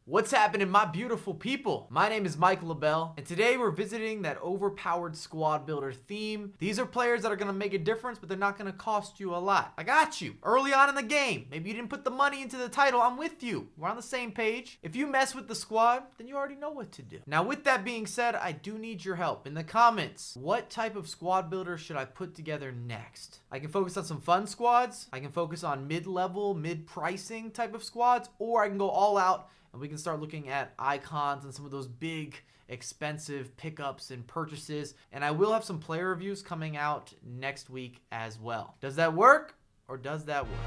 What's happening, my beautiful people? My name is Mike LaBelle, and today we're visiting that overpowered squad builder theme. These are players that are going to make a difference, but they're not going to cost you a lot. I got you. Early on in the game, maybe you didn't put the money into the title. I'm with you. We're on the same page. If you mess with the squad, then you already know what to do. Now, with that being said, I do need your help. In the comments, what type of squad builder should I put together next? I can focus on some fun squads. I can focus on mid-level, mid-pricing type of squads, or I can go all out and we can start looking at icons and some of those big, expensive pickups and purchases. And I will have some player reviews coming out next week as well. Does that work, or does that work?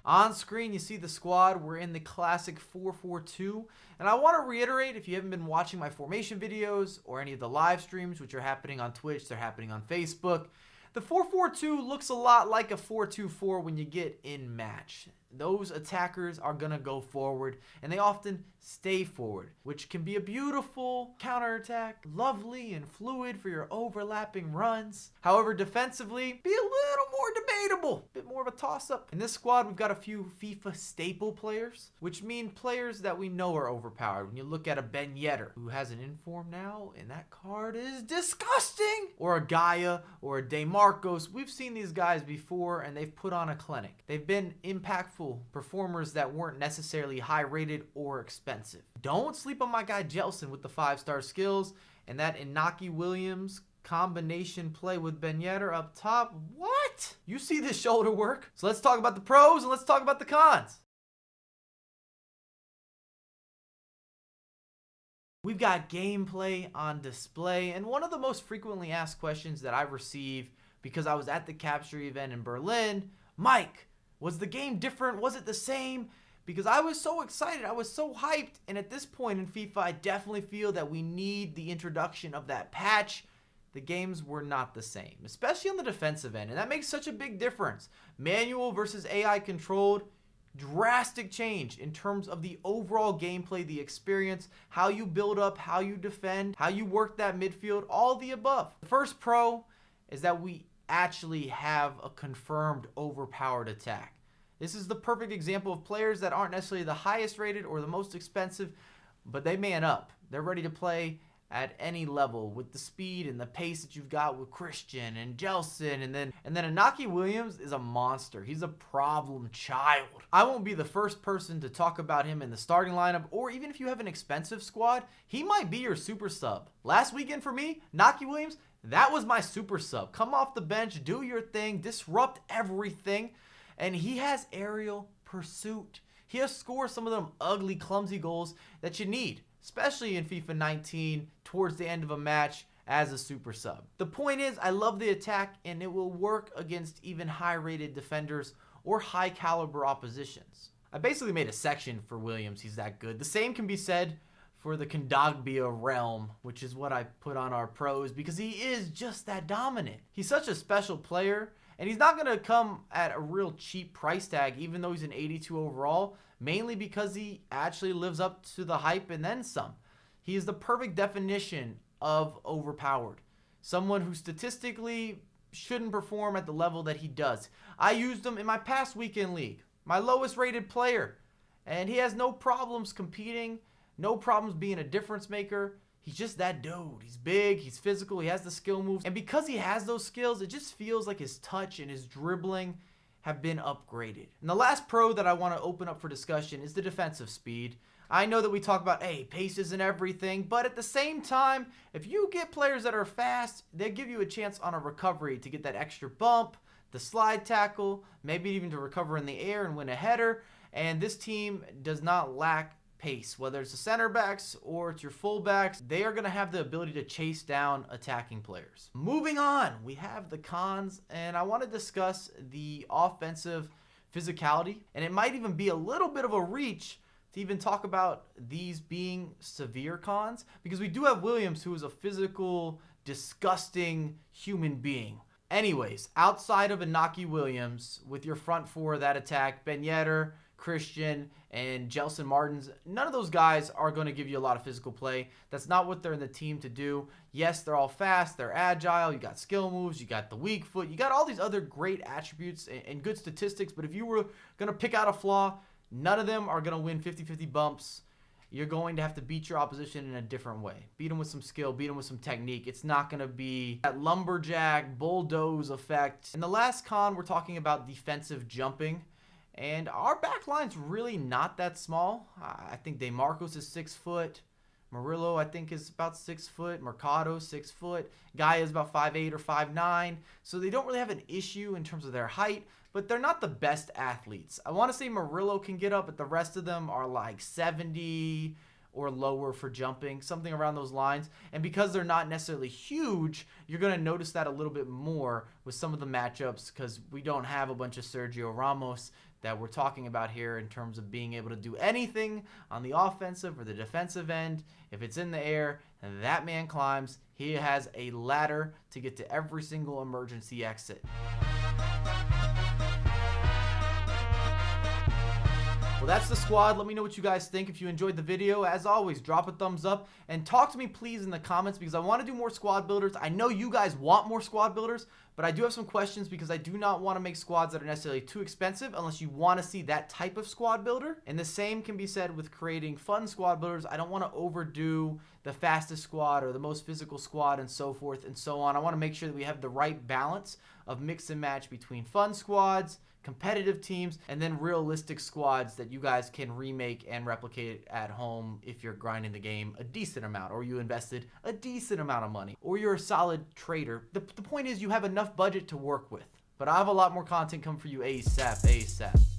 On screen, you see the squad. We're in the classic 4-4-2. And I want to reiterate, if you haven't been watching my formation videos or any of the live streams, which are happening on Twitch, they're happening on Facebook, the 4-4-2 looks a lot like a 4-2-4 when you get in match. Those attackers are going to go forward, and they often stay forward, which can be a beautiful counterattack, lovely and fluid for your overlapping runs. However, defensively, be a little more debatable, a bit more of a toss-up. In this squad, we've got a few FIFA staple players, which mean players that we know are overpowered. When you look at a Ben Yedder, who has an inform now, and that card is disgusting, or a Gaia, or a DeMarcos, we've seen these guys before, and they've put on a clinic. They've been impactful performers that weren't necessarily high rated or expensive. Don't sleep on my guy Jelson with the 5-star skills, and that Inaki Williams combination play with Ben Yedder up top. What? You see this shoulder work? So let's talk about the pros and let's talk about the cons. We've got gameplay on display, and one of the most frequently asked questions that I receive because I was at the capture event in Berlin, Mike, was the game different? Was it the same? Because I was so excited. I was so hyped. And at this point in FIFA, I definitely feel that we need the introduction of that patch. The games were not the same, especially on the defensive end. And that makes such a big difference. Manual versus AI controlled, drastic change in terms of the overall gameplay, the experience, how you build up, how you defend, how you work that midfield, all the above. The first pro is that we actually have a confirmed overpowered attack. This is the perfect example of players that aren't necessarily the highest rated or the most expensive, but they man up. They're ready to play at any level with the speed and the pace that you've got with Christian and Jelson, and then Inaki Williams is a monster. He's a problem child. I won't be the first person to talk about him in the starting lineup, or even if you have an expensive squad, he might be your super sub. Last weekend for me, Inaki Williams, that was my super sub. Come off the bench, do your thing, disrupt everything. And he has aerial pursuit. He'll score some of them ugly, clumsy goals that you need, especially in FIFA 19 towards the end of a match as a super sub. The point is, I love the attack, and it will work against even high-rated defenders or high-caliber oppositions. I basically made a section for Williams. He's that good. The same can be said for the Kondogbia realm, which is what I put on our pros, because he is just that dominant. He's such a special player, and he's not going to come at a real cheap price tag, even though he's an 82 overall, mainly because he actually lives up to the hype and then some. He is the perfect definition of overpowered. Someone who statistically shouldn't perform at the level that he does. I used him in my past weekend league, my lowest rated player, and he has no problems competing, no problems being a difference maker. He's just that dude. He's big, he's physical, he has the skill moves. And because he has those skills, it just feels like his touch and his dribbling have been upgraded. And the last pro that I want to open up for discussion is the defensive speed. I know that we talk about, hey, pace isn't everything, but at the same time, if you get players that are fast, they give you a chance on a recovery to get that extra bump, the slide tackle, maybe even to recover in the air and win a header. And this team does not lack pace, whether it's the center backs or it's your fullbacks. They are going to have the ability to chase down attacking players. Moving on, we have the cons, and I want to discuss the offensive physicality, and it might even be a little bit of a reach to even talk about these being severe cons, because we do have Williams, who is a physical, disgusting human being. Anyways, outside of Inaki Williams, with your front four of that attack, Ben Yedder, Christian and Gelson Martins. None of those guys are going to give you a lot of physical play. That's not what they're in the team to do. Yes, they're all fast, they're agile, you got skill moves, you got the weak foot, you got all these other great attributes and good statistics, but if you were going to pick out a flaw, none of them are going to win 50-50 bumps. You're going to have to beat your opposition in a different way. Beat them with some skill, beat them with some technique. It's not going to be that lumberjack, bulldoze effect. In the last con, we're talking about defensive jumping. And our back line's really not that small. I think DeMarcos is 6 foot. Murillo, I think, is about 6 foot. Mercado, 6 foot. Guy is about 5'8" or 5'9". So they don't really have an issue in terms of their height, but they're not the best athletes. I want to say Murillo can get up, but the rest of them are like 70 or lower for jumping, something around those lines. And because they're not necessarily huge, you're going to notice that a little bit more with some of the matchups because we don't have a bunch of Sergio Ramos that we're talking about here in terms of being able to do anything on the offensive or the defensive end. If it's in the air and that man climbs, he has a ladder to get to every single emergency exit. Well, that's the squad. Let me know what you guys think. If you enjoyed the video, as always, drop a thumbs up and talk to me, please, in the comments because I want to do more squad builders. I know you guys want more squad builders, but I do have some questions because I do not want to make squads that are necessarily too expensive unless you want to see that type of squad builder. And the same can be said with creating fun squad builders. I don't want to overdo the fastest squad or the most physical squad and so forth and so on. I want to make sure that we have the right balance of mix and match between fun squads, competitive teams, and then realistic squads that you guys can remake and replicate at home if you're grinding the game a decent amount, or you invested a decent amount of money, or you're a solid trader. The point is you have enough budget to work with. But I have a lot more content coming for you ASAP.